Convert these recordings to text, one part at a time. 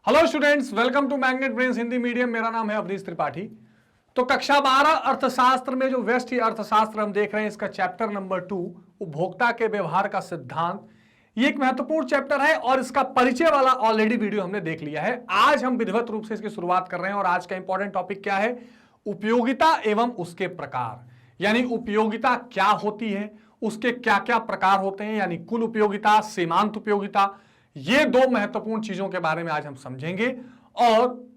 Hello students, welcome to Magnet Brains Hindi medium. मेरा नाम है अवनीश त्रिपाठी। तो कक्षा 12 अर्थशास्त्र में जो व्यष्टि अर्थशास्त्र हम देख रहे हैं, इसका चैप्टर नंबर 2 उपभोक्ता के व्यवहार का सिद्धांत, ये एक महत्वपूर्ण चैप्टर है और इसका परिचय वाला ऑलरेडी वीडियो हमने देख लिया है। आज हम विधिवत रूप से इसकी शुरुआत कर रहे हैं और आज का इंपॉर्टेंट टॉपिक क्या है? उपयोगिता एवं उसके प्रकार। यानी उपयोगिता क्या होती है, उसके क्या क्या प्रकार होते हैं, यानी कुल उपयोगिता, सीमांत उपयोगिता, ये दो महत्वपूर्ण चीजों के बारे में आज हम समझेंगे। और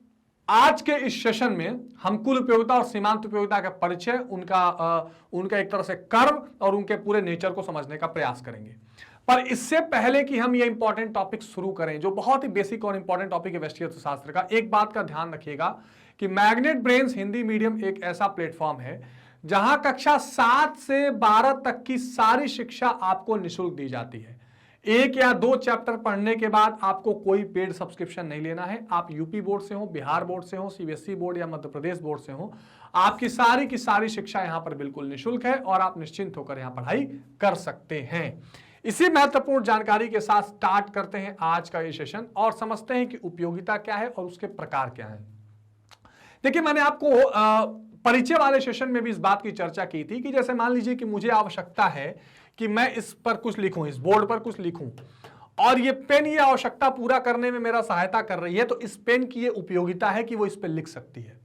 आज के इस सेशन में हम कुल उपयोगिता और सीमांत उपयोगिता का परिचय, उनका एक तरह से कर्व और उनके पूरे नेचर को समझने का प्रयास करेंगे। पर इससे पहले कि हम ये इंपॉर्टेंट टॉपिक शुरू करें, जो बहुत ही बेसिक और इंपॉर्टेंट टॉपिक है व्यष्टि अर्थशास्त्र का, एक बात का ध्यान रखिएगा कि मैग्नेट ब्रेन्स हिंदी मीडियम एक ऐसा प्लेटफॉर्म है जहां कक्षा 7 से 12 तक की सारी शिक्षा आपको निःशुल्क दी जाती है। एक या दो चैप्टर पढ़ने के बाद आपको कोई पेड सब्सक्रिप्शन नहीं लेना है। आप यूपी बोर्ड से हो, बिहार बोर्ड से हो, सीबीएसई बोर्ड या मध्य प्रदेश बोर्ड से हो, आपकी सारी की सारी शिक्षा यहां पर बिल्कुल निःशुल्क है और आप निश्चिंत होकर यहां पढ़ाई कर सकते हैं। इसी महत्वपूर्ण जानकारी के साथ स्टार्ट करते हैं आज का ये सेशन और समझते हैं कि उपयोगिता क्या है और उसके प्रकार क्या है। देखिए, मैंने आपको परिचय वाले सेशन में भी इस बात की चर्चा की थी कि जैसे मान लीजिए कि मुझे आवश्यकता है कि मैं इस पर कुछ लिखूं, इस बोर्ड पर कुछ लिखूं, और ये पेन ये आवश्यकता पूरा करने में मेरा सहायता कर रही है, तो इस पेन की ये उपयोगिता है कि वो इस पर लिख सकती है।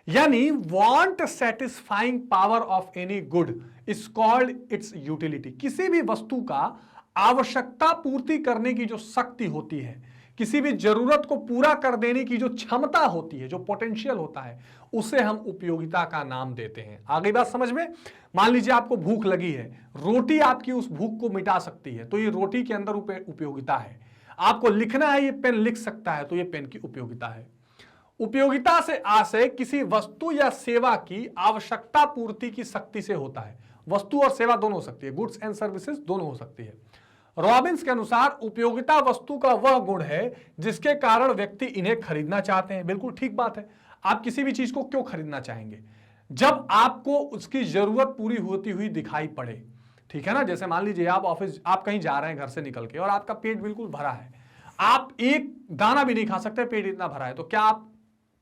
यानी want satisfying power of any good is called its utility. किसी भी वस्तु का आवश्यकता पूर्ति करने की जो शक्ति होती है, किसी भी जरूरत को पूरा कर देने की जो क्षमता होती है, जो पोटेंशियल होता है, उसे हम उपयोगिता का नाम देते हैं। आगे बात समझ में? मान लीजिए आपको भूख लगी है, रोटी आपकी उस भूख को मिटा सकती है, तो ये रोटी के अंदर उपयोगिता है। आपको लिखना है, ये पेन लिख सकता है, तो ये पेन की उपयोगिता है। उपयोगिता से आशय किसी वस्तु या सेवा की आवश्यकता पूर्ति की शक्ति से होता है। वस्तु और सेवा दोनों हो सकती है, गुड्स एंड सर्विसेज दोनों हो सकती है। रॉबिन्स के अनुसार उपयोगिता वस्तु का वह गुण है जिसके कारण व्यक्ति इन्हें खरीदना चाहते हैं। बिल्कुल ठीक बात है। आप किसी भी चीज को क्यों खरीदना चाहेंगे? जब आपको उसकी जरूरत पूरी होती हुई दिखाई पड़े, ठीक है ना। जैसे मान लीजिए आप कहीं जा रहे हैं घर से निकल के और आपका पेट बिल्कुल भरा है, आप एक दाना भी नहीं खा सकते, पेट इतना भरा है, तो क्या आप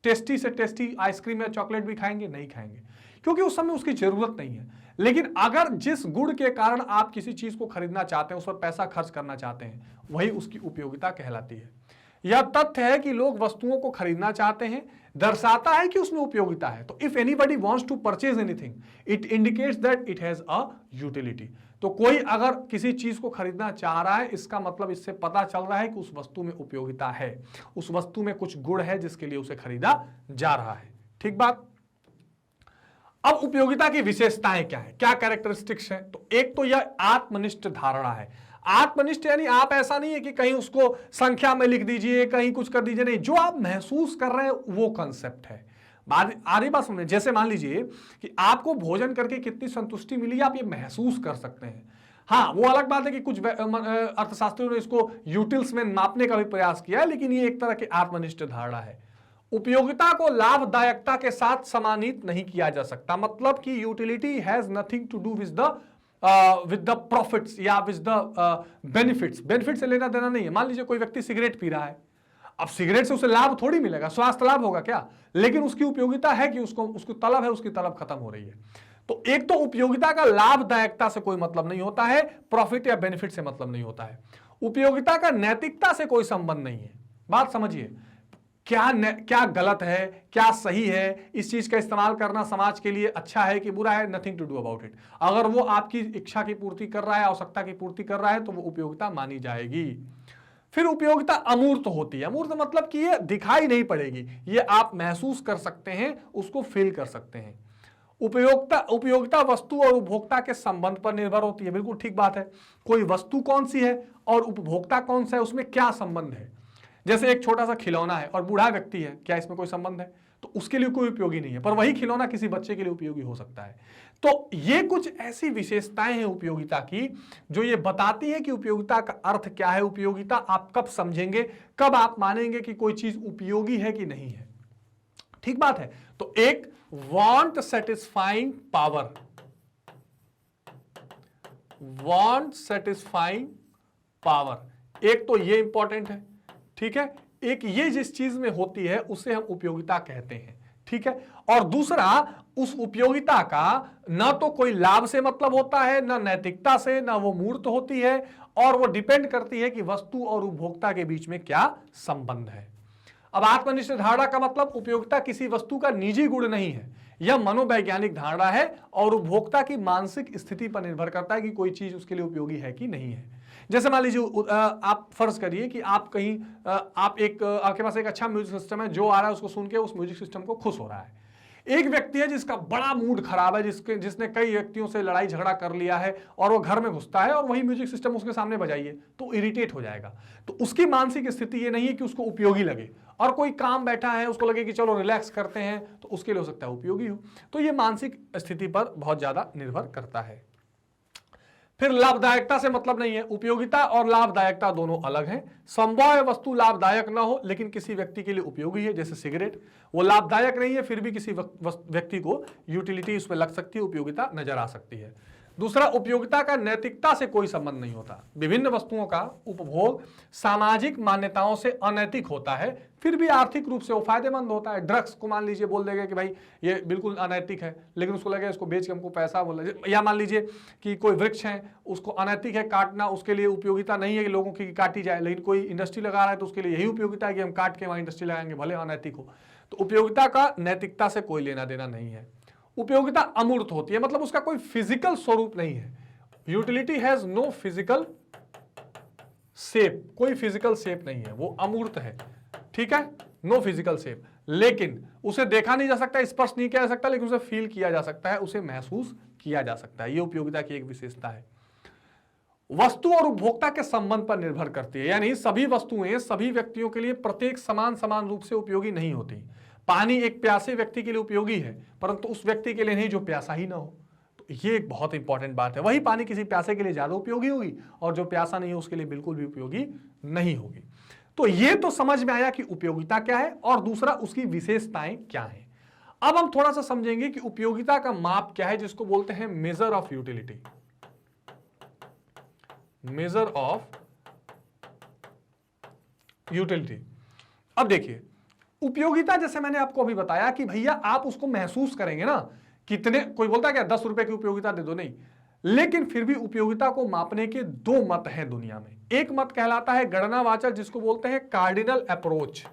टेस्टी से टेस्टी आइसक्रीम या चॉकलेट भी खाएंगे? नहीं खाएंगे, क्योंकि उस समय उसकी जरूरत नहीं है। लेकिन अगर जिस गुण के कारण आप किसी चीज को खरीदना चाहते हैं, उस पर पैसा खर्च करना चाहते हैं, वही उसकी उपयोगिता कहलाती है। यह तथ्य है कि लोग वस्तुओं को खरीदना चाहते हैं, दर्शाता है कि उसमें उपयोगिता है। तो if anybody wants to purchase anything, it indicates that it has a utility. तो कोई अगर किसी चीज को खरीदना चाह रहा है, इसका मतलब इससे पता चल रहा है कि उस वस्तु में उपयोगिता है, उस वस्तु में कुछ गुण है जिसके लिए उसे खरीदा जा रहा है। ठीक बात। अब उपयोगिता की विशेषताएं क्या है, क्या कैरेक्टरिस्टिक्स है? तो एक तो यह आत्मनिष्ठ धारणा है। आत्मनिष्ठ यानी आप ऐसा नहीं है कि कहीं उसको संख्या में लिख दीजिए, कहीं कुछ कर दीजिए, नहीं, जो आप महसूस कर रहे हैं वो कंसेप्ट है। आधी बात सुनिए। जैसे मान लीजिए कि आपको भोजन करके कितनी संतुष्टि मिली, आप ये महसूस कर सकते हैं। हाँ, वो अलग बात है कि कुछ अर्थशास्त्रियों ने इसको यूटिल्स में मापने का भी प्रयास किया है, लेकिन ये एक तरह की आत्मनिष्ठ धारणा है। उपयोगिता को लाभदायकता के साथ समानित नहीं किया जा सकता। मतलब कि utility has nothing to do with the profits या विद द बेनिफिट्स। बेनिफिट से लेना देना नहीं है। मान लीजिए कोई व्यक्ति सिगरेट पी रहा है, अब सिगरेट से उसे लाभ थोड़ी मिलेगा, स्वास्थ्य लाभ होगा क्या, लेकिन उसकी उपयोगिता है कि उसको तलब है, उसकी तलब खत्म हो रही है। तो एक तो उपयोगिता का लाभदायकता से कोई मतलब नहीं होता है, प्रॉफिट या बेनिफिट से मतलब नहीं होता है। उपयोगिता का नैतिकता से कोई संबंध नहीं है। बात समझिए, क्या गलत है, क्या सही है, इस चीज का इस्तेमाल करना समाज के लिए अच्छा है कि बुरा है, nothing to do about it. अगर वो आपकी इच्छा की पूर्ति कर रहा है, आवश्यकता की पूर्ति कर रहा है, तो वो उपयोगिता मानी जाएगी। फिर उपयोगिता अमूर्त होती है। अमूर्त मतलब कि ये दिखाई नहीं पड़ेगी, ये आप महसूस कर सकते हैं, उसको फील कर सकते हैं। उपयोगिता वस्तु और उपभोक्ता के संबंध पर निर्भर होती है। बिल्कुल ठीक बात है। कोई वस्तु कौन सी है और उपभोक्ता कौन सा है, उसमें क्या संबंध है? जैसे एक छोटा सा खिलौना है और बूढ़ा व्यक्ति है, क्या इसमें कोई संबंध है? तो उसके लिए कोई उपयोगी नहीं है, पर वही खिलौना किसी बच्चे के लिए उपयोगी हो सकता है। तो ये कुछ ऐसी विशेषताएं हैं उपयोगिता की, जो ये बताती है कि उपयोगिता का अर्थ क्या है। उपयोगिता आप कब समझेंगे, कब आप मानेंगे कि कोई चीज उपयोगी है कि नहीं है। ठीक बात है। तो एक want satisfying power, want satisfying power, एक तो ये इंपॉर्टेंट है। ठीक है। एक ये जिस चीज में होती है उसे हम उपयोगिता कहते हैं, ठीक है। और दूसरा, उस उपयोगिता का ना तो कोई लाभ से मतलब होता है, ना नैतिकता से, ना वो मूर्त होती है, और वो डिपेंड करती है कि वस्तु और उपभोक्ता के बीच में क्या संबंध है। अब आत्मनिष्ठ धारणा का मतलब उपयोगिता किसी वस्तु का निजी गुण नहीं है, यह मनोवैज्ञानिक धारणा है और उपभोक्ता की मानसिक स्थिति पर निर्भर करता है कि कोई चीज उसके लिए उपयोगी है कि नहीं है। जैसे मान लीजिए आप फर्ज करिए कि आप कहीं आपके पास एक अच्छा म्यूजिक सिस्टम है, जो आ रहा है उसको सुन के उस म्यूजिक सिस्टम को खुश हो रहा है। एक व्यक्ति है जिसका बड़ा मूड खराब है, जिसने कई व्यक्तियों से लड़ाई झगड़ा कर लिया है, और वो घर में घुसता है और वही म्यूजिक सिस्टम उसके सामने बजाइए तो इरिटेट हो जाएगा। तो उसकी मानसिक स्थिति ये नहीं है कि उसको उपयोगी लगे, और कोई काम बैठा है उसको लगे कि चलो रिलैक्स करते हैं, तो उसके लिए हो सकता है उपयोगी हो। तो ये मानसिक स्थिति पर बहुत ज्यादा निर्भर करता है। फिर लाभदायकता से मतलब नहीं है, उपयोगिता और लाभदायकता दोनों अलग हैं। संभव है वस्तु लाभदायक ना हो लेकिन किसी व्यक्ति के लिए उपयोगी है, जैसे सिगरेट, वो लाभदायक नहीं है फिर भी किसी व्यक्ति को यूटिलिटी उसमें लग सकती है, उपयोगिता नजर आ सकती है। दूसरा, उपयोगिता का नैतिकता से कोई संबंध नहीं होता। विभिन्न वस्तुओं का उपभोग सामाजिक मान्यताओं से अनैतिक होता है, फिर भी आर्थिक रूप से वो फायदेमंद होता है। ड्रग्स को मान लीजिए बोल देगा कि भाई ये बिल्कुल अनैतिक है, लेकिन उसको लगेगा इसको बेच के हमको पैसा बोला। या मान लीजिए कि कोई वृक्ष है, उसको अनैतिक है काटना, उसके लिए उपयोगिता नहीं है कि लोगों की काटी जाए, लेकिन कोई इंडस्ट्री लगा रहा है तो उसके लिए यही उपयोगिता है कि हम काट के वहां इंडस्ट्री लगाएंगे, भले अनैतिक हो। तो उपयोगिता का नैतिकता से कोई लेना देना नहीं है। उपयोगिता अमूर्त होती है, मतलब उसका कोई फिजिकल स्वरूप नहीं है। Utility has no physical shape, कोई फिजिकल शेप नहीं है, वो अमूर्त है, ठीक है, नो फिजिकल शेप। लेकिन उसे देखा नहीं जा सकता, स्पर्श नहीं किया जा सकता, लेकिन उसे फील किया जा सकता है, उसे महसूस किया जा सकता है। ये उपयोगिता की एक विशेषता है। वस्तु और उपभोक्ता के संबंध पर निर्भर करती है, यानी सभी वस्तुएं सभी व्यक्तियों के लिए प्रत्येक समान रूप से उपयोगी नहीं होती। पानी एक प्यासे व्यक्ति के लिए उपयोगी है, परंतु उस व्यक्ति के लिए नहीं जो प्यासा ही ना हो। तो ये एक बहुत इंपॉर्टेंट बात है। वही पानी किसी प्यासे के लिए ज्यादा उपयोगी होगी और जो प्यासा नहीं है उसके लिए बिल्कुल भी उपयोगी नहीं होगी। तो ये तो समझ में आया कि उपयोगिता क्या है, और दूसरा उसकी विशेषताएं क्या है। अब हम थोड़ा सा समझेंगे कि उपयोगिता का माप क्या है, जिसको बोलते हैं measure of utility. Measure of utility. अब देखिए, उपयोगिता जैसे मैंने आपको अभी बताया कि भैया आप उसको महसूस करेंगे ना, कितने, कोई बोलता है क्या 10 रुपए की उपयोगिता दे दो, नहीं। लेकिन फिर भी उपयोगिता को मापने के दो मत हैं दुनिया में। एक मत कहलाता है गणनावाचक, जिसको बोलते हैं कार्डिनल अप्रोच,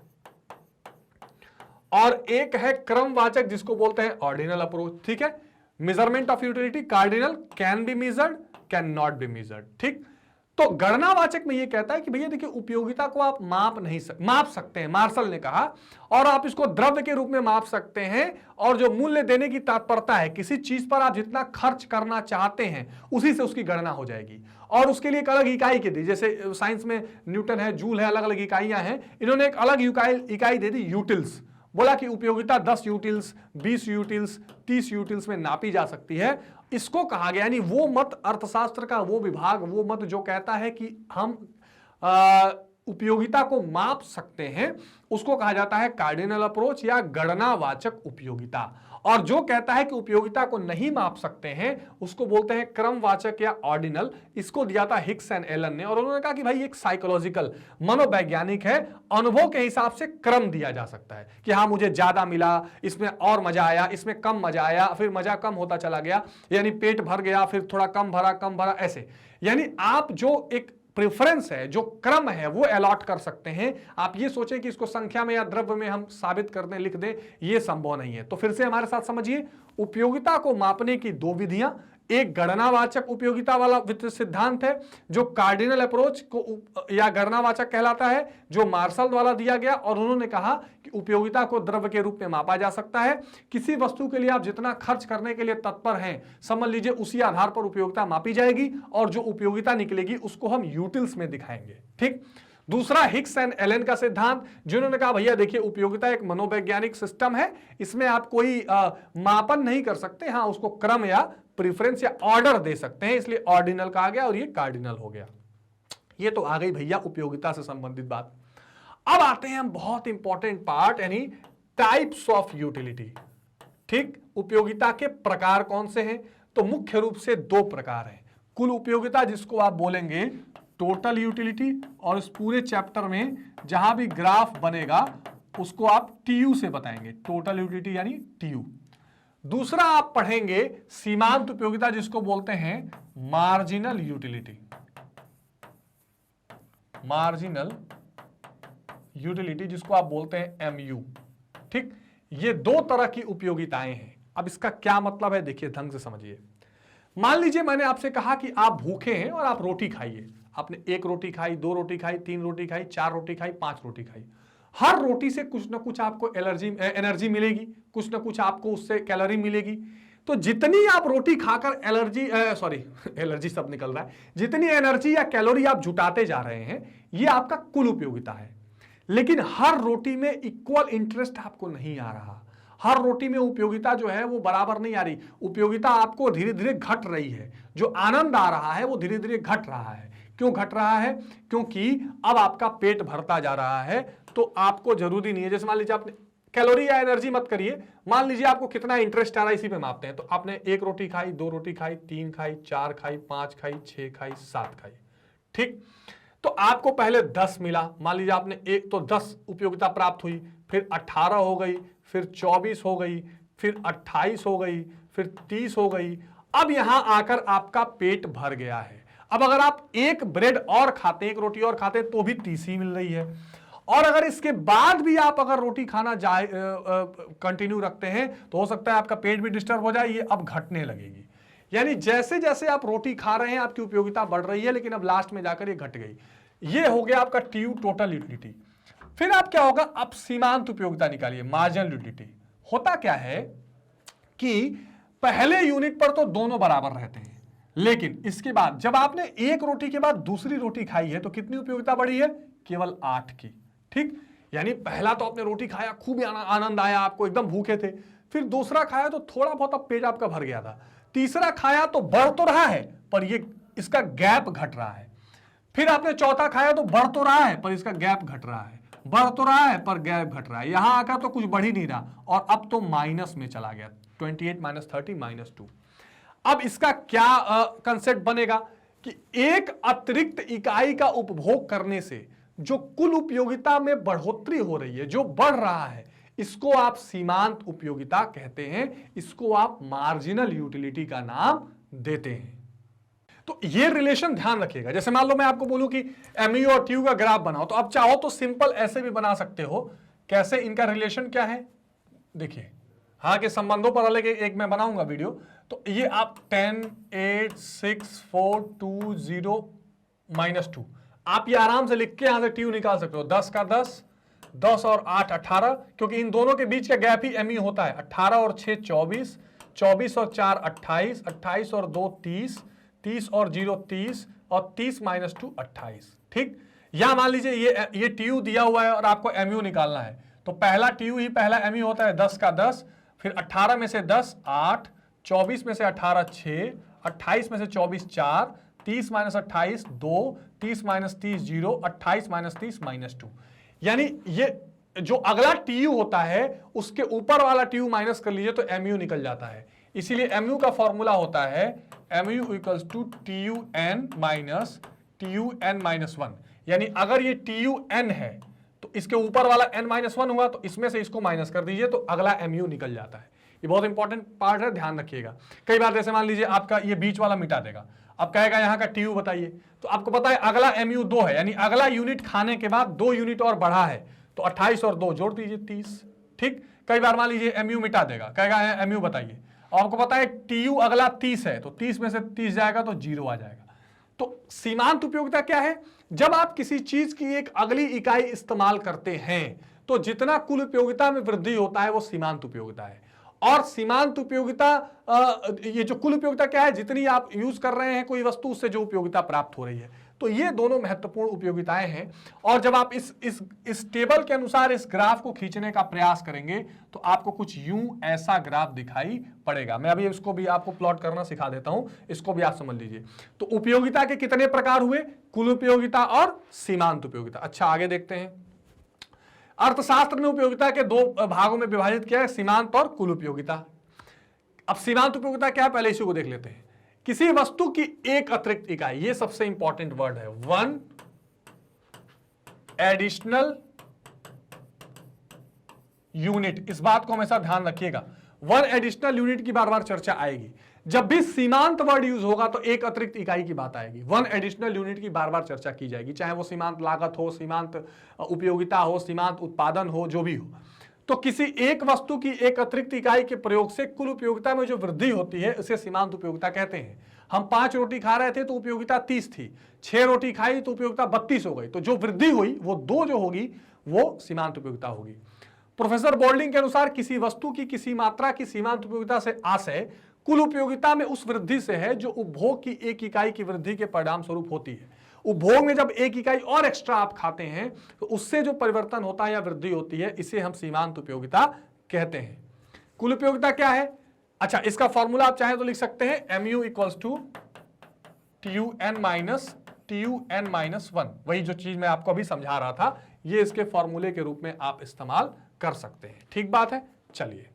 और एक है क्रमवाचक, जिसको बोलते हैं ऑर्डिनल अप्रोच, ठीक है। Measurement of utility, cardinal, can be measured, can not be measured, ठीक। तो गणनावाचक में यह कहता है कि भैया देखिए, उपयोगिता को आप माप सकते हैं, मार्शल ने कहा, और आप इसको द्रव्य के रूप में माप सकते हैं, और जो मूल्य देने की तात्पर्यता है, किसी चीज पर आप जितना खर्च करना चाहते हैं उसी से उसकी गणना हो जाएगी, और उसके लिए एक अलग इकाई के दी। जैसे साइंस में न्यूटन है, जूल है, अलग अलग इकाइयां हैं, इन्होंने एक अलग इकाई दे दी यूटिल्स। बोला कि उपयोगिता 10 यूटिल्स, 20 यूटिल्स, 30 यूटिल्स में नापी जा सकती है। इसको कहा गया, यानी वो मत, अर्थशास्त्र का वो विभाग, वो मत जो कहता है कि हम उपयोगिता को माप सकते हैं, उसको कहा जाता है कार्डिनल अप्रोच या गणनावाचक उपयोगिता। और जो कहता है कि उपयोगिता को नहीं माप सकते हैं उसको बोलते हैं क्रमवाचक या ऑर्डिनल। इसको दिया था हिक्स एंड एलन ने, और उन्होंने कहा कि भाई एक साइकोलॉजिकल, मनोवैज्ञानिक है, अनुभव के हिसाब से क्रम दिया जा सकता है कि हाँ मुझे ज्यादा मिला, इसमें और मजा आया, इसमें कम मजा आया, फिर मजा कम होता चला गया, यानी पेट भर गया, फिर थोड़ा कम भरा, ऐसे। यानी आप जो एक प्रेफरेंस है, जो क्रम है, वो अलॉट कर सकते हैं। आप ये सोचें कि इसको संख्या में या द्रव्य में हम साबित कर दें, लिख दें, ये संभव नहीं है। तो फिर से हमारे साथ समझिए, उपयोगिता को मापने की दो विधियां, एक गणनावाचक उपयोगिता वाला सिद्धांत है जो कार्डिनल अप्रोच को या गणनावाचक कहलाता है, जो मार्शल द्वारा दिया गया, और उन्होंने कहा कि उपयोगिता को द्रव्य के रूप में मापा जा सकता है। किसी वस्तु के लिए आप जितना खर्च करने के लिए तत्पर हैं, समझ लीजिए उसी आधार पर उपयोगिता मापी जाएगी, और जो उपयोगिता निकलेगी उसको हम यूटिल्स में दिखाएंगे, ठीक। दूसरा हिक्स एंड एलन का सिद्धांत, जिन्होंने कहा भैया देखिए उपयोगिता एक मनोवैज्ञानिक सिस्टम है, इसमें आप कोई मापन नहीं कर सकते, हाँ उसको क्रम या प्रेफरेंस या ऑर्डर दे सकते हैं, इसलिए ऑर्डिनल कहा गया और ये कार्डिनल हो गया। ये तो आ गई भैया उपयोगिता से संबंधित बात। अब आते हैं हम बहुत इंपॉर्टेंट पार्ट, यानी टाइप्स ऑफ यूटिलिटी, ठीक। उपयोगिता के प्रकार कौन से हैं? तो मुख्य रूप से दो प्रकार हैं। कुल उपयोगिता, जिसको आप बोलेंगे टोटल यूटिलिटी, और इस पूरे चैप्टर में जहां भी ग्राफ बनेगा उसको आप टीयू से बताएंगे, टोटल यूटिलिटी यानी टीयू। दूसरा आप पढ़ेंगे सीमांत उपयोगिता, जिसको बोलते हैं मार्जिनल यूटिलिटी, मार्जिनल यूटिलिटी जिसको आप बोलते हैं एमयू। ठीक, ये दो तरह की उपयोगिताएं हैं। अब इसका क्या मतलब है देखिए, ढंग से समझिए। मान लीजिए मैंने आपसे कहा कि आप भूखे हैं और आप रोटी खाइए। आपने 1 रोटी खाई, 2 रोटी खाई, 3 रोटी खाई, 4 रोटी खाई, 5 रोटी खाई। हर रोटी से कुछ ना कुछ आपको एनर्जी मिलेगी, कुछ ना कुछ आपको उससे कैलोरी मिलेगी। तो जितनी आप रोटी खाकर एलर्जी सब निकल रहा है, जितनी एनर्जी या कैलोरी आप जुटाते जा रहे हैं, ये आपका कुल उपयोगिता है। लेकिन हर रोटी में इक्वल इंटरेस्ट आपको नहीं आ रहा, हर रोटी में उपयोगिता जो है वो बराबर नहीं आ रही। उपयोगिता आपको धीरे धीरे घट रही है, जो आनंद आ रहा है वो धीरे धीरे घट रहा है। क्यों घट रहा है? क्योंकि अब आपका पेट भरता जा रहा है, तो आपको जरूरी नहीं है। जैसे मान लीजिए आपने कैलोरी या एनर्जी मत करिए, मान लीजिए आपको कितना इंटरेस्ट आ रहा है इसी पे मापते हैं। तो आपने 1 रोटी खाई, 2 रोटी खाई, 3 खाई, 4 खाई, 5 खाई, 6 खाई, 7 खाई। ठीक, तो आपको पहले 10 मिला, मान लीजिए आपने एक तो 10 उपयोगिता प्राप्त हुई, फिर 18 हो गई, फिर 24 हो गई, फिर 28 हो गई, फिर 30 हो गई। अब यहां आकर आपका पेट भर गया है। अब अगर आप एक ब्रेड और खाते हैं, एक रोटी और खाते हैं, तो भी 30 ही मिल रही है। और अगर इसके बाद भी आप अगर रोटी खाना कंटिन्यू रखते हैं, तो हो सकता है आपका पेट भी डिस्टर्ब हो जाए, ये अब घटने लगेगी। यानी जैसे जैसे आप रोटी खा रहे हैं आपकी उपयोगिता बढ़ रही है, लेकिन अब लास्ट में जाकर ये घट गई। ये हो गया आपका टीयू, टोटल यूटिलिटी। फिर आप क्या होगा, आप सीमांत उपयोगिता निकालिए, मार्जिनल यूटिलिटी। होता क्या है कि पहले यूनिट पर तो दोनों बराबर रहते हैं, लेकिन इसके बाद जब आपने एक रोटी के बाद दूसरी रोटी खाई है, तो कितनी उपयोगिता बढ़ी है? केवल 8 की। ठीक, यानी पहला तो आपने रोटी खाया, खूब आनंद आया, आपको एकदम भूखे थे। फिर दूसरा खाया तो थोड़ा बहुत अब पेट आपका भर गया था। तीसरा खाया तो बढ़ तो रहा है, पर ये इसका गैप घट रहा है। फिर आपने चौथा खाया तो बढ़ तो रहा है, पर इसका गैप घट रहा है। बढ़ तो रहा है पर गैप घट रहा है। यहां आकर तो कुछ बढ़ ही नहीं रहा, और अब तो माइनस में चला गया, 28 - 30 - 2। अब इसका क्या कंसेप्ट बनेगा कि एक अतिरिक्त इकाई का उपभोग करने से जो कुल उपयोगिता में बढ़ोतरी हो रही है, जो बढ़ रहा है, इसको आप सीमांत उपयोगिता कहते हैं, इसको आप मार्जिनल यूटिलिटी का नाम देते हैं। तो ये रिलेशन ध्यान रखिएगा। जैसे मान लो मैं आपको बोलूं कि एमयू और टीयू का ग्राफ बनाओ, तो आप चाहो तो सिंपल ऐसे भी बना सकते हो। कैसे, इनका रिलेशन क्या है देखिए। हाँ, के संबंधों पर अलग एक मैं बनाऊंगा वीडियो। तो ये आप 10, 8, 6, 4, 2, 0, -2, आप ये आराम से लिख के यहां से टीयू निकाल सकते हो। 10 का 10, 10 और 8 18, क्योंकि इन दोनों के बीच का गैप ही एमयू होता है। 18 और 6 24, 24 और 4 28, 28 और 2 30, 30 और 0 30, और 30 - 2 28। ठीक, या मान लीजिए ये टीयू दिया हुआ है और आपको एमयू निकालना है, तो पहला टीयू ही पहला एमयू होता है। 10 का 10, फिर 18 में से 10 8, 24 में से 18 6, 28 में से 24 4, 30 - 28 2, 30 - 30 0, 28 - 30 -2। यानी ये जो अगला टीयू होता है उसके ऊपर वाला टीयू माइनस कर लीजिए तो एमयू निकल जाता है। इसीलिए एमयू का फॉर्मूला होता है एमयू = TUN - TUN - 1। यानी अगर ये TUN है तो इसके ऊपर वाला n-1 हुआ, तो इसमें से इसको माइनस कर दीजिए तो अगला एमयू निकल जाता है। ये बहुत इंपॉर्टेंट पार्ट है, ध्यान रखिएगा। कई बार जैसे मान लीजिए आपका ये बीच वाला मिटा देगा, अब कहेगा यहाँ का टीयू बताइए, तो आपको पता है अगला एमयू 2 है, यानी अगला यूनिट खाने के बाद 2 यूनिट और बढ़ा है, तो 28 और 2 जोड़ दीजिए 30। ठीक, कई बार मान लीजिए एमयू मिटा देगा, कहेगा एमयू बताइए, और आपको पता है टीयू अगला 30 है, तो 30 में से 30 जाएगा तो 0 आ जाएगा। तो सीमांत उपयोगिता क्या है? जब आप किसी चीज की एक अगली इकाई इस्तेमाल करते हैं तो जितना कुल उपयोगिता में वृद्धि होता है वो सीमांत उपयोगिता है। और सीमांत उपयोगिता, ये जो कुल उपयोगिता क्या है, जितनी आप यूज कर रहे हैं कोई वस्तु, उससे जो उपयोगिता प्राप्त हो रही है। तो ये दोनों महत्वपूर्ण उपयोगिताएं हैं। और जब आप इस टेबल के अनुसार इस ग्राफ को खींचने का प्रयास करेंगे तो आपको कुछ यूं ऐसा ग्राफ दिखाई पड़ेगा। मैं अभी इसको भी आपको प्लॉट करना सिखा देता हूं, इसको भी आप समझ लीजिए। तो उपयोगिता के कितने प्रकार हुए? कुल उपयोगिता और सीमांत उपयोगिता। अच्छा, आगे देखते हैं। अर्थशास्त्र ने उपयोगिता के 2 भागों में विभाजित किया है, सीमांत और कुल उपयोगिता। अब सीमांत उपयोगिता क्या है, पहले इसी को देख लेते हैं। किसी वस्तु की एक अतिरिक्त इकाई, ये सबसे इंपॉर्टेंट वर्ड है, वन एडिशनल यूनिट। इस बात को हमेशा ध्यान रखिएगा, वन एडिशनल यूनिट की बार बार चर्चा आएगी। जब भी सीमांत वर्ड यूज होगा तो एक अतिरिक्त इकाई की बात आएगी, वन एडिशनल यूनिट की बार बार चर्चा की जाएगी, चाहे वो सीमांत लागत हो, सीमांत उपयोगिता हो, सीमांत उत्पादन हो, जो भी हो। तो किसी एक वस्तु की एक अतिरिक्त इकाई के प्रयोग से कुल उपयोगिता में जो वृद्धि होती है उसे सीमांत उपयोगिता कहते हैं। हम 5 रोटी खा रहे थे तो उपयोगिता 30 थी, 6 रोटी खाई तो उपयोगिता 32 हो गई, तो जो वृद्धि हुई वो 2 जो होगी वो सीमांत उपयोगिता होगी। प्रोफेसर बोल्डिंग के अनुसार किसी वस्तु की किसी मात्रा की सीमांत उपयोगिता से आशय कुल उपयोगिता में उस वृद्धि से है जो उपभोग की एक इकाई की वृद्धि के परिणाम स्वरूप होती है। उपभोग में जब एक इकाई और एक्स्ट्रा आप खाते हैं तो उससे जो परिवर्तन होता है या वृद्धि होती है, इसे हम सीमांत उपयोगिता कहते हैं। कुल उपयोगिता क्या है? अच्छा, इसका फॉर्मूला आप चाहें तो लिख सकते हैं mu equals to TUN minus 1। वही जो चीज मैं आपको अभी समझा रहा था, ये इसके फॉर्मूले के रूप में आप इस्तेमाल कर सकते हैं। ठीक बात है। चलिए,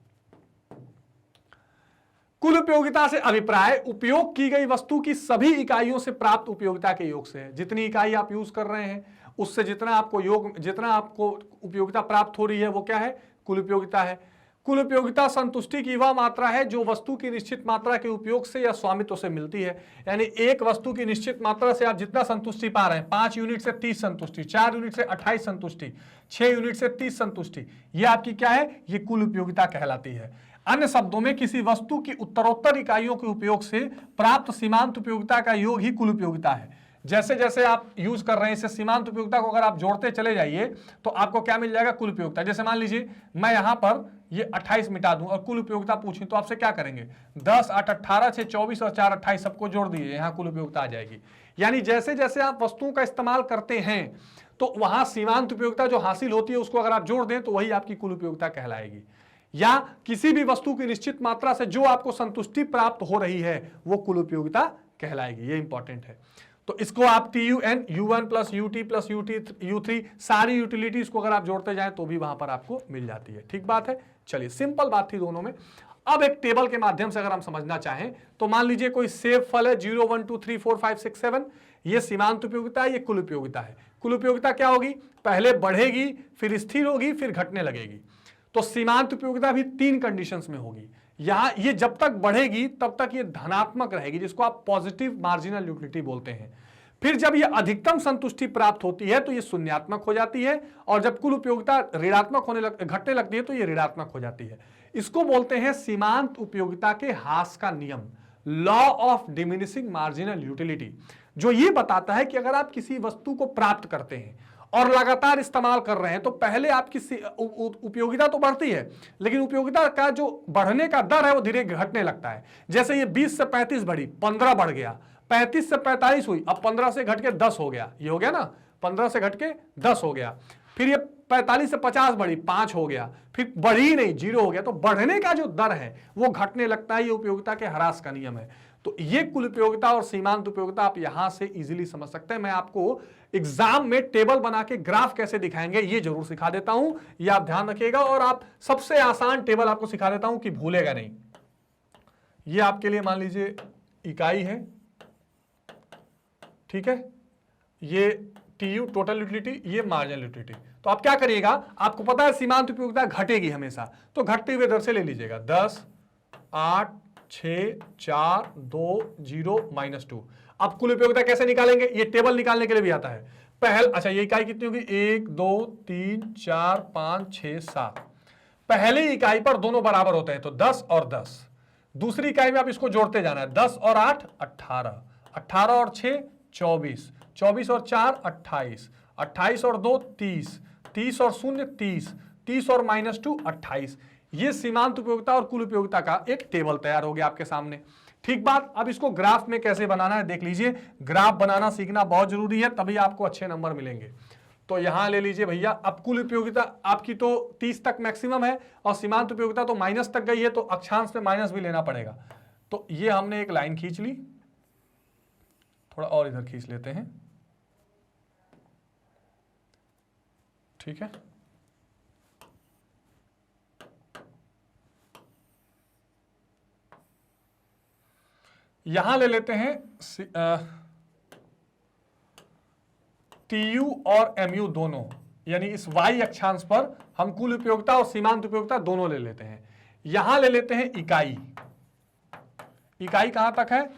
कुल उपयोगिता से अभिप्राय उपयोग की गई वस्तु की सभी इकाइयों से प्राप्त उपयोगिता के योग से है। जितनी इकाई आप यूज कर रहे हैं उससे जितना आपको उपयोगिता प्राप्त हो रही है वो क्या है? कुल उपयोगिता है। कुल उपयोगिता संतुष्टि की वह मात्रा है जो वस्तु की निश्चित मात्रा के उपयोग से या स्वामित्व से मिलती है। यानी एक वस्तु की निश्चित मात्रा से आप जितना संतुष्टि पा रहे हैं, 5 यूनिट से 30 संतुष्टि, 4 यूनिट से 28 संतुष्टि, 6 यूनिट से 30 संतुष्टि, ये आपकी क्या है? ये कुल उपयोगिता कहलाती है। अन्य शब्दों में किसी वस्तु की उत्तरोत्तर इकाइयों के उपयोग से प्राप्त सीमांत उपयोगिता का योग ही कुल उपयोगिता है। जैसे जैसे आप यूज कर रहे हैं इसे सीमांत उपयोगिता को अगर आप जोड़ते चले जाइए तो आपको क्या मिल जाएगा? कुल उपयोगिता। जैसे मान लीजिए मैं यहां पर ये 28 मिटा दूं और कुल उपयोगिता पूछी तो आपसे क्या करेंगे? 10, 8, 18, 6, 24 और 4, 28 सबको जोड़ दीजिए, यहां कुल उपयोगिता आ जाएगी। यानी जैसे जैसे आप वस्तुओं का इस्तेमाल करते हैं तो वहां सीमांत उपयोगिता जो हासिल होती है उसको अगर आप जोड़ दें तो वही आपकी कुल उपयोगिता कहलाएगी। या किसी भी वस्तु की निश्चित मात्रा से जो आपको संतुष्टि प्राप्त हो रही है वो कुल उपयोगिता कहलाएगी। ये इंपॉर्टेंट है। तो इसको आप TUN U1 plus UT plus U3 सारी यूटिलिटीज को अगर आप जोड़ते जाएं तो भी वहां पर आपको मिल जाती है। ठीक बात है। चलिए, सिंपल बात थी दोनों में। अब एक टेबल के माध्यम से अगर हम समझना चाहें तो मान लीजिए कोई सेब फल है 0, 1, 2, 3, 4, 5, 6, 7, ये सीमांत उपयोगिता है, ये कुल उपयोगिता है। कुल उपयोगिता क्या होगी? पहले बढ़ेगी, फिर स्थिर होगी, फिर घटने लगेगी। तो सीमांत उपयोगिता भी 3 कंडीशंस में होगी। यहां ये जब तक बढ़ेगी तब तक ये धनात्मक रहेगी, जिसको आप पॉजिटिव मार्जिनल यूटिलिटी बोलते हैं। फिर जब ये अधिकतम संतुष्टि प्राप्त होती है तो ये शून्यात्मक हो जाती है, और जब कुल उपयोगिता ऋणात्मक घटने लगती है तो ये ऋणात्मक हो जाती है। इसको बोलते हैं सीमांत उपयोगिता के ह्रास का नियम, law of diminishing marginal utility, जो ये बताता है कि अगर आप किसी वस्तु को प्राप्त करते हैं और लगातार इस्तेमाल कर रहे हैं तो पहले आपकी उपयोगिता तो बढ़ती है, लेकिन उपयोगिता का जो बढ़ने का दर है वो धीरे घटने लगता है। जैसे ये 20 से 35 बढ़ी, 15 बढ़ गया, 35 से 45 हुई, अब 15 से घट के 10 हो गया, ये हो गया ना, 15 से घट के 10 हो गया। फिर ये 45 से 50 बढ़ी, 5 हो गया, फिर बढ़ी नहीं, 0 हो गया। तो बढ़ने का जो दर है वो घटने लगता है। ये उपयोगिता के ह्रास का नियम है। तो ये कुल उपयोगिता और सीमांत उपयोगिता आप यहां से इजीली समझ सकते हैं। मैं आपको एग्जाम में टेबल बना के ग्राफ कैसे दिखाएंगे ये जरूर सिखा देता हूं, ये आप ध्यान रखिएगा। और आप सबसे आसान टेबल आपको सिखा देता हूं कि भूलेगा नहीं। ये आपके लिए मान लीजिए इकाई है, ठीक है, ये TU टोटल यूटिलिटी, ये मार्जिनल यूटिलिटी। तो आप क्या करिएगा, आपको पता है सीमांत उपयोगिता घटेगी हमेशा, तो घटते हुए दर से ले लीजिएगा। 10, 8, 6, 4, 2, 0, -2। अब कुल उपयोगिता कैसे निकालेंगे? ये टेबल निकालने के लिए भी आता है। अच्छा, ये इकाई कितनी होगी? 1, 2, 3, 4, 5, 6, 7। पहली इकाई पर दोनों बराबर होते हैं तो 10 और 10। दूसरी इकाई में आप इसको जोड़ते जाना है, 10 और 8 18, 18 और 6 24, 24 और 4 28, 28 और 2 30, 30 और 0 30, 30 और -2 28। ये सीमांत उपयोगिता और कुल उपयोगिता का एक टेबल तैयार हो गया आपके सामने। ठीक बात। अब इसको ग्राफ में कैसे बनाना है देख लीजिए। ग्राफ बनाना सीखना बहुत जरूरी है, तभी आपको अच्छे नंबर मिलेंगे। तो यहां ले लीजिए भैया, अब कुल उपयोगिता आपकी तो 30 तक मैक्सिमम है और सीमांत उपयोगिता तो माइनस तक गई है, तो अक्षांश में माइनस भी लेना पड़ेगा। तो ये हमने एक लाइन खींच ली, थोड़ा और इधर खींच लेते हैं, ठीक है। यहां ले लेते हैं TU और MU दोनों, यानी इस y अक्षांश पर हम कुल उपयोगिता और सीमांत उपयोगिता दोनों ले लेते हैं। यहां ले लेते हैं इकाई। इकाई कहां तक है?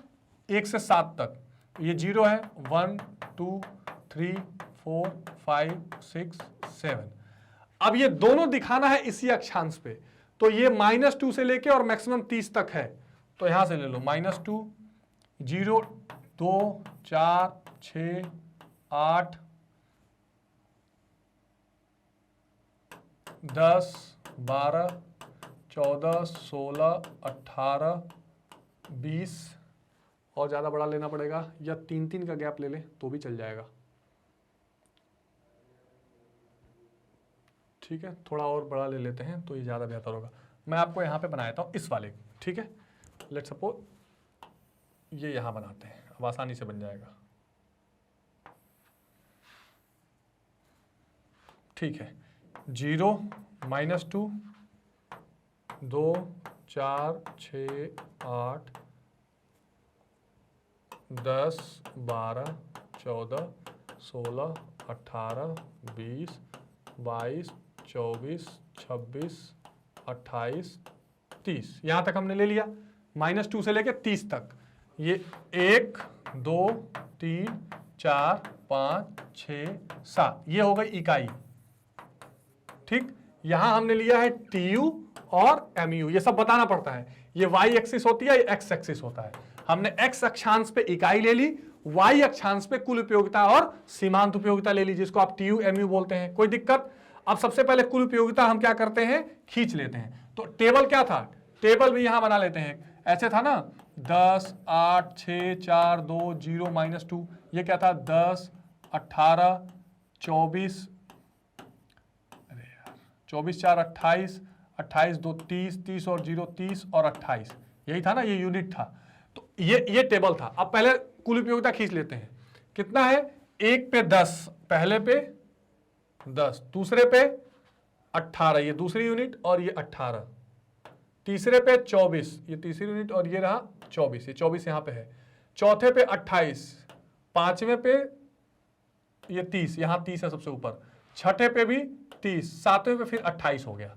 1 से 7 तक। ये 0 है, 1 2 3 4 5 6 7। अब ये दोनों दिखाना है इसी अक्षांश पे, तो ये -2 से लेके और मैक्सिमम 30 तक है। तो यहां से ले लो -2 0 2 4 6 8 10 12 14 16 18 20 और ज्यादा बड़ा लेना पड़ेगा, या 3 का गैप ले ले तो भी चल जाएगा। ठीक है, थोड़ा और बड़ा ले लेते हैं तो ये ज्यादा बेहतर होगा। मैं आपको यहां पे बनाता हूं इस वाले, ठीक है। लेट सपोज ये यहां बनाते हैं, अब आसानी से बन जाएगा। ठीक है, 0 -2 2 4 6 8 10 12 14 16 18 20 22 24 26 28 30, यहां तक हमने ले लिया। -2 से लेके 30 तक। ये 1 2 3 4 5 6 7, ये हो गई इकाई। ठीक, यहां हमने लिया है TU और MU। ये सब बताना पड़ता है। ये y एक्सिस होती है, ये x एक्सिस होता है। हमने x अक्षांश पे इकाई ले ली, y अक्षांश पे कुल उपयोगिता और सीमांत उपयोगिता ले ली, जिसको आप TU MU बोलते हैं। कोई दिक्कत? अब सबसे पहले कुल उपयोगिता हम क्या करते हैं, खींच लेते हैं। तो टेबल क्या था, टेबल भी यहां बना लेते हैं। ऐसे था ना, 10 8 6 4 2 0 -2, ये क्या था 10 18 24 24 4 28 28 2 30 30 और 0 30 और 28, यही था ना, ये यूनिट था। तो ये टेबल था। अब पहले कुल उपयोगिता खींच लेते हैं। कितना है? 1 पे 10, पहले पे 10, दूसरे पे 18, ये दूसरी यूनिट, और ये 18, तीसरे पे 24, ये तीसरी यूनिट, और ये रहा 24, ये 24 यहां पे है। चौथे पे 28, पांचवें पे ये 30, यहां 30 है सबसे ऊपर, छठे पे भी 30, सातवें पे फिर 28 हो गया।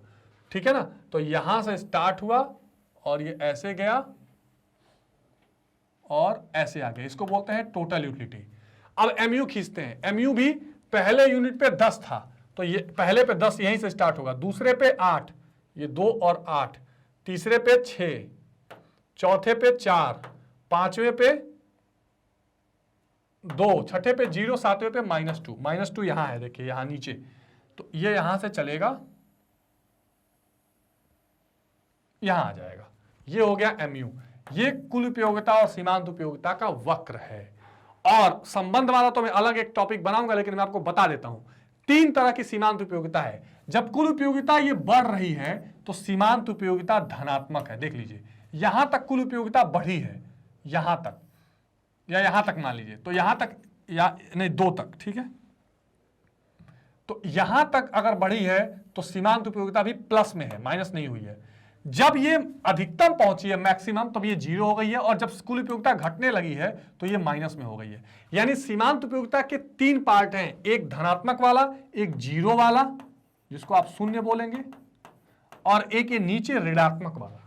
ठीक है ना। तो यहां से स्टार्ट हुआ और ये ऐसे गया और ऐसे आ गया, इसको बोलते हैं टोटल यूटिलिटी। अब MU खींचते हैं। MU भी पहले यूनिट पे 10 था, तो ये पहले पे 10 यहीं से स्टार्ट होगा, दूसरे पे 8, ये 2 और 8, तीसरे पे 6, चौथे पे 4, पांचवें पे 2, छठे पे 0, सातवें पे -2, -2 यहां है, देखिए यहां नीचे। तो ये यहां से चलेगा, यहां आ जाएगा। ये हो गया MU। ये कुल उपयोगिता और सीमांत उपयोगिता का वक्र है। और संबंध वाला तो मैं अलग एक टॉपिक बनाऊंगा, लेकिन मैं आपको बता देता हूं 3 तरह की सीमांत उपयोगिता है। जब कुल उपयोगिता ये बढ़ रही है तो सीमांत उपयोगिता धनात्मक है। देख लीजिए, यहां तक कुल उपयोगिता बढ़ी है, यहां तक या यहां तक मान लीजिए, तो यहां तक या नहीं 2 तक, ठीक है। तो यहां तक अगर बढ़ी है तो सीमांत उपयोगिता भी प्लस में है, माइनस नहीं हुई है। जब ये अधिकतम पहुंची है, मैक्सिमम, तब ये 0 हो गई है, और जब कुल उपयोगिता घटने लगी है तो ये माइनस में हो गई है। यानी सीमांत उपयोगिता के 3 पार्ट हैं, एक धनात्मक वाला, एक 0 वाला जिसको आप शून्य बोलेंगे, और एक ये नीचे ऋणात्मक वाला।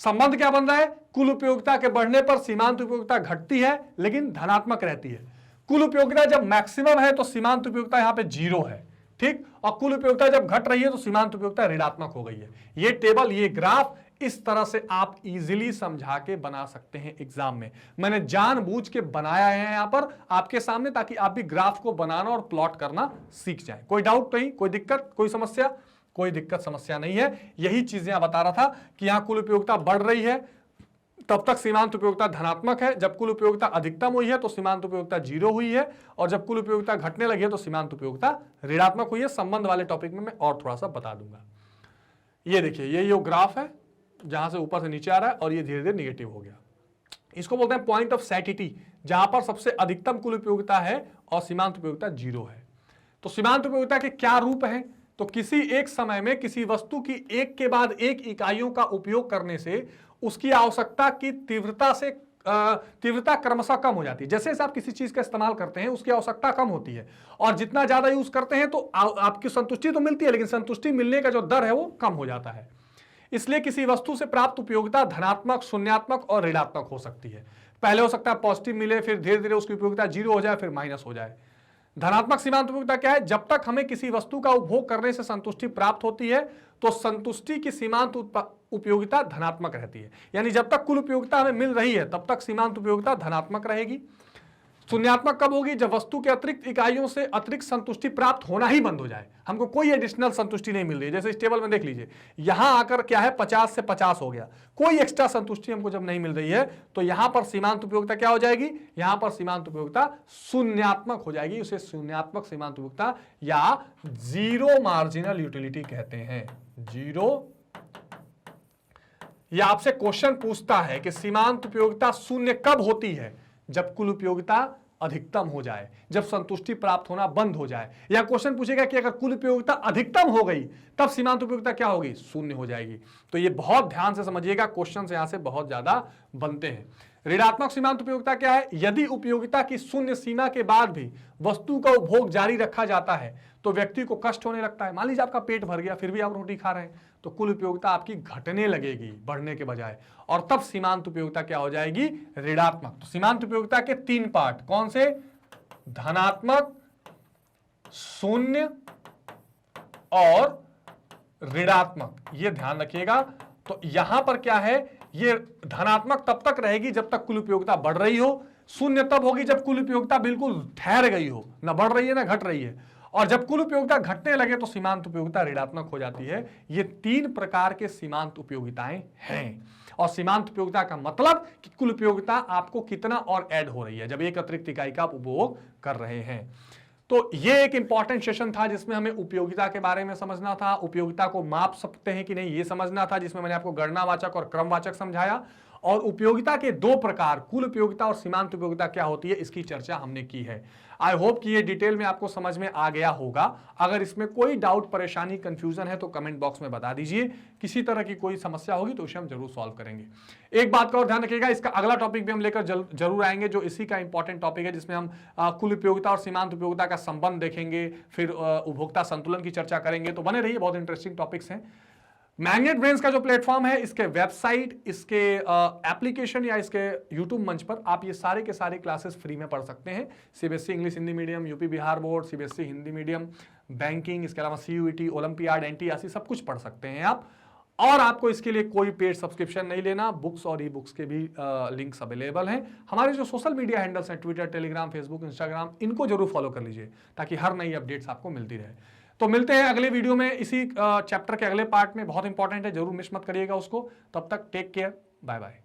संबंध क्या बन रहा है? कुल उपयोगिता के बढ़ने पर सीमांत उपयोगिता घटती है लेकिन धनात्मक रहती है। कुल उपयोगिता जब मैक्सिमम है तो सीमांत उपयोगिता यहां पे 0 है, ठीक। और कुल उपयोगिता जब घट रही है तो सीमांत उपयोगिता ऋणात्मक हो गई है। ये टेबल, ये ग्राफ इस तरह से आप इजीली समझा के बना सकते हैं एग्जाम में। मैंने जानबूझ के बनाया है यहां पर आपके सामने, ताकि आप भी ग्राफ को बनाना और प्लॉट करना सीख जाएं। कोई डाउट नहीं, कोई दिक्कत, कोई समस्या? कोई दिक्कत समस्या नहीं है। यही चीजें आप बता रहा था कि यहां कुल उपयोगिता बढ़ रही है तब तक सीमांत उपयोगिता धनात्मक है, जब कुल उपयोगिता अधिकतम हुई है तो सीमांत उपयोगिता 0 हुई है, और जब कुल उपयोगिता घटने लगी है तो सीमांत उपयोगिता ऋणात्मक हुई है। संबंध वाले टॉपिक में मैं और थोड़ा सा बता दूंगा। ये देखिए, ये ग्राफ है जहां से ऊपर से नीचे आ रहा है और ये धीरे धीरे निगेटिव हो गया। इसको बोलते हैं पॉइंट ऑफ सैटिटी, जहां पर सबसे अधिकतम कुल उपयोगिता है और सीमांत उपयोगिता 0 है। तो सीमांत उपयोगिता के क्या रूप हैं? तो किसी एक समय में किसी वस्तु की एक के बाद एक इकाइयों का उपयोग करने से उसकी आवश्यकता की तीव्रता से तीव्रता क्रमशः कम हो जाती है। जैसे जैसे आप किसी चीज का इस्तेमाल करते हैं उसकी आवश्यकता कम होती है, और जितना ज्यादा यूज करते हैं तो आपकी संतुष्टि तो मिलती है, लेकिन संतुष्टि मिलने का जो दर है वो कम हो जाता है। इसलिए किसी वस्तु से प्राप्त उपयोगिता धनात्मक, शून्यात्मक और ऋणात्मक हो सकती है। पहले हो सकता है पॉजिटिव मिले, फिर धीरे धीरे उसकी उपयोगिता 0 हो जाए, फिर माइनस हो जाए। धनात्मक सीमांत उपयोगिता क्या है? जब तक हमें किसी वस्तु का उपभोग करने से संतुष्टि प्राप्त होती है तो संतुष्टि की सीमांत उपयोगिता धनात्मक रहती है। यानी जब तक कुल उपयोगिता हमें मिल रही है तब तक सीमांत उपयोगिता धनात्मक रहेगी। शून्यात्मक कब होगी? जब वस्तु के अतिरिक्त इकाइयों से अतिरिक्त संतुष्टि प्राप्त होना ही बंद हो जाए, हमको कोई एडिशनल संतुष्टि नहीं मिल रही है। जैसे इस टेबल में देख लीजिए, यहां आकर क्या है 50 से 50 हो गया, कोई एक्स्ट्रा संतुष्टि हमको जब नहीं मिल रही है तो यहां पर सीमांत उपयोगिता क्या हो जाएगी? यहां पर सीमांत उपयोगिता शून्यात्मक हो जाएगी। उसे शून्यात्मक सीमांत उपयोगिता या जीरो मार्जिनल यूटिलिटी कहते हैं। जीरो, यह आपसे क्वेश्चन पूछता है कि सीमांत उपयोगिता शून्य कब होती है? जब कुल उपयोगिता अधिकतम हो जाए, जब संतुष्टि प्राप्त होना बंद हो जाए। या क्वेश्चन पूछेगा कि अगर कुल उपयोगिता अधिकतम हो गई तब सीमांत उपयोगिता क्या होगी? शून्य हो जाएगी। तो ये बहुत ध्यान से समझिएगा, क्वेश्चन यहां से बहुत ज्यादा बनते हैं। ऋणात्मक सीमांत उपयोगिता क्या है? यदि उपयोगिता की शून्य सीमा के बाद भी वस्तु का उपभोग जारी रखा जाता है तो व्यक्ति को कष्ट होने लगता है। मान लीजिए आपका पेट भर गया फिर भी आप रोटी खा रहे हैं तो कुल उपयोगिता आपकी घटने लगेगी बढ़ने के बजाय, और तब सीमांत उपयोगिता क्या हो जाएगी? ऋणात्मक। तो सीमांत उपयोगिता के 3 पार्ट कौन से? धनात्मक, शून्य और ऋणात्मक, ये ध्यान रखिएगा। तो यहां पर क्या है, ये धनात्मक तब तक रहेगी जब तक कुल उपयोगिता बढ़ रही हो, शून्य तब होगी जब कुल उपयोगिता बिल्कुल ठहर गई हो, ना बढ़ रही है ना घट रही है, और जब कुल उपयोगिता घटने लगे तो सीमांत उपयोगिता ऋणात्मक हो जाती है। ये 3 प्रकार के सीमांत उपयोगिताएं हैं। और सीमांत उपयोगिता का मतलब कि कुल उपयोगिता आपको कितना और ऐड हो रही है जब एक अतिरिक्त इकाई का उपभोग कर रहे हैं। तो ये एक इंपॉर्टेंट सेशन था जिसमें हमें उपयोगिता के बारे में समझना था, उपयोगिता को माप सकते हैं कि नहीं ये समझना था, जिसमें मैंने आपको गणनावाचक और क्रमवाचक समझाया, और उपयोगिता के 2 प्रकार कुल उपयोगिता और सीमांत उपयोगिता क्या होती है इसकी चर्चा हमने की है। आई होप कि ये डिटेल में आपको समझ में आ गया होगा। अगर इसमें कोई डाउट, परेशानी, कंफ्यूजन है तो कमेंट बॉक्स में बता दीजिए। किसी तरह की कोई समस्या होगी तो उसे हम जरूर सॉल्व करेंगे। एक बात का और ध्यान रखिएगा, इसका अगला टॉपिक भी हम लेकर जरूर आएंगे जो इसी का इंपॉर्टेंट टॉपिक है, जिसमें हम कुल उपयोगिता और सीमांत उपयोगिता का संबंध देखेंगे, फिर उपभोक्ता संतुलन की चर्चा करेंगे। तो बने रहिए, बहुत इंटरेस्टिंग टॉपिक्स हैं। मैग्नेट ब्रेन्स का जो प्लेटफॉर्म है, इसके वेबसाइट, इसके एप्लीकेशन या इसके यूट्यूब मंच पर आप ये सारे के सारे क्लासेस फ्री में पढ़ सकते हैं। CBSE English Hindi medium, UP Bihar board, CBSE Hindi medium, banking, इसके अलावा सीयूईटी, ओलंपियाड, एनटीआरसी सब कुछ पढ़ सकते हैं आप। और आपको इसके लिए कोई पेड सब्सक्रिप्शन नहीं लेना। बुक्स और ई बुक्स के भी लिंक्स अवेलेबल हैं। हमारे जो सोशल मीडिया हैंडल्स हैं, ट्विटर, टेलीग्राम, फेसबुक, इंस्टाग्राम, इनको जरूर फॉलो कर लीजिए ताकि हर नई अपडेट्स आपको मिलती रहे। तो मिलते हैं अगले वीडियो में, इसी चैप्टर के अगले पार्ट में, बहुत इंपॉर्टेंट है, जरूर मिस मत करिएगा उसको। तब तक टेक केयर, बाय बाय।